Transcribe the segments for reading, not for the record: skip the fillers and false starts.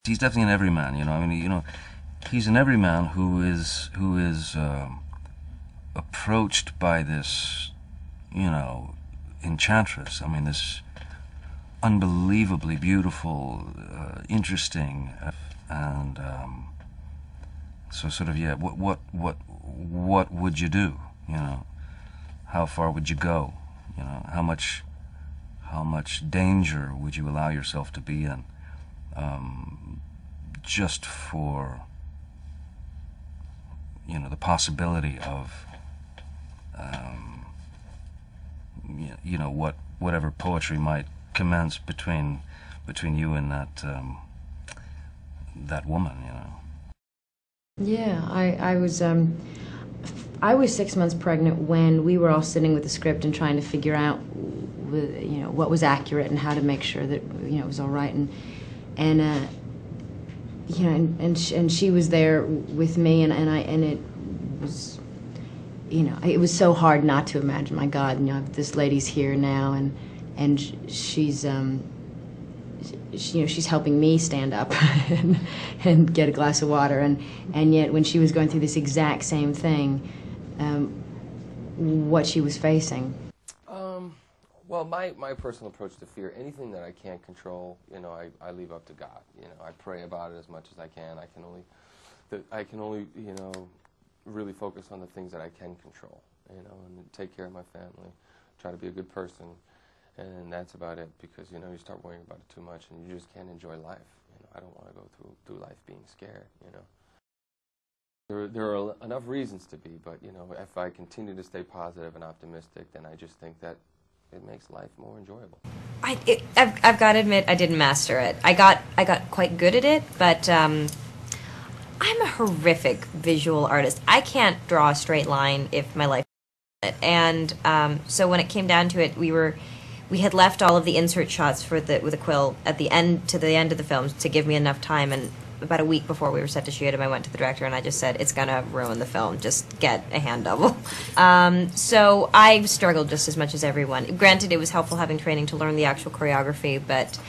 He's definitely an everyman, I mean, he's an everyman who is approached by this, enchantress. I mean, this unbelievably beautiful, interesting, and so sort of, yeah. What would you do? How far would you go? How much danger would you allow yourself to be in, just for the possibility of whatever poetry might commence between you and that woman. Yeah, I was 6 months pregnant when we were all sitting with the script and trying to figure out, what was accurate and how to make sure that it was all right, and she was there with me, and it was, it was so hard not to imagine. My God, this lady's here now, and she's she's helping me stand up and get a glass of water, and yet when she was going through this exact same thing, what she was facing. Well, my personal approach to fear, anything that I can't control, I leave up to God. I pray about it as much as I can. I can only, really focus on the things that I can control, and take care of my family, try to be a good person, and that's about it. Because you start worrying about it too much, and you just can't enjoy life. I don't want to go through life being scared. There are enough reasons to be, but if I continue to stay positive and optimistic, then I just think that it makes life more enjoyable. I've got to admit, I didn't master it. I got quite good at it, but I'm a horrific visual artist. I can't draw a straight line if my life is it. And so when it came down to it, we had left all of the insert shots with a quill at the end of the film to give me enough time. And about a week before we were set to shoot him, I went to the director and I just said, it's gonna ruin the film, just get a hand double. So I struggled just as much as everyone. Granted, it was helpful having training to learn the actual choreography, but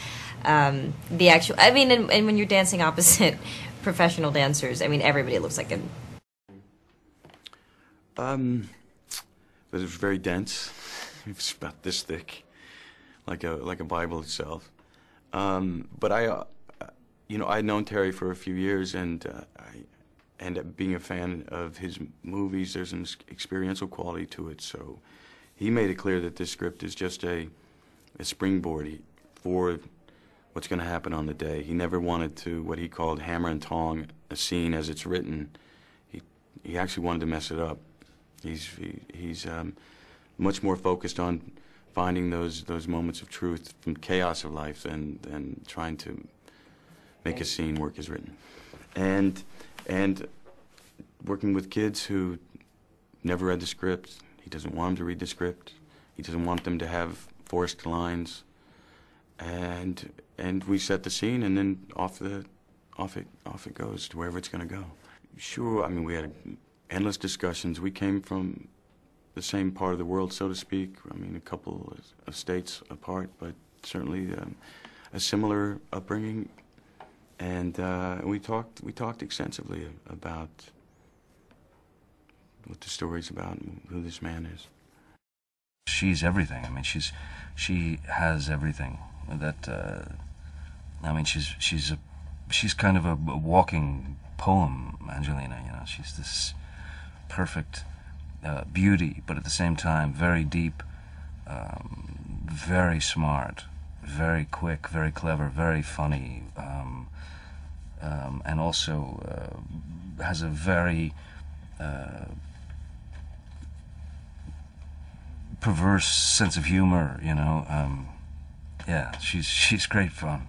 and when you're dancing opposite professional dancers, everybody looks like a... But it was very dense. It was about this thick, like a Bible itself. But I'd known Terry for a few years, and I ended up being a fan of his movies. There's an experiential quality to it, so he made it clear that this script is just a springboard for what's going to happen on the day. He never wanted to, what he called hammer and tong, a scene as it's written. He actually wanted to mess it up. He's much more focused on finding those moments of truth from chaos of life than trying to make a scene work as written. And working with kids who never read the script. He doesn't want them to read the script. He doesn't want them to have forced lines. And we set the scene, and then off it goes to wherever it's going to go. Sure, we had endless discussions. We came from the same part of the world, so to speak. A couple of states apart, but certainly a similar upbringing. And we talked extensively about what the story's about and who this man is. She's everything. She has everything. She's kind of a walking poem, Angelina. She's this perfect beauty, but at the same time very deep, very smart, very quick, very clever, very funny. And also has a very perverse sense of humor, Yeah, she's great fun.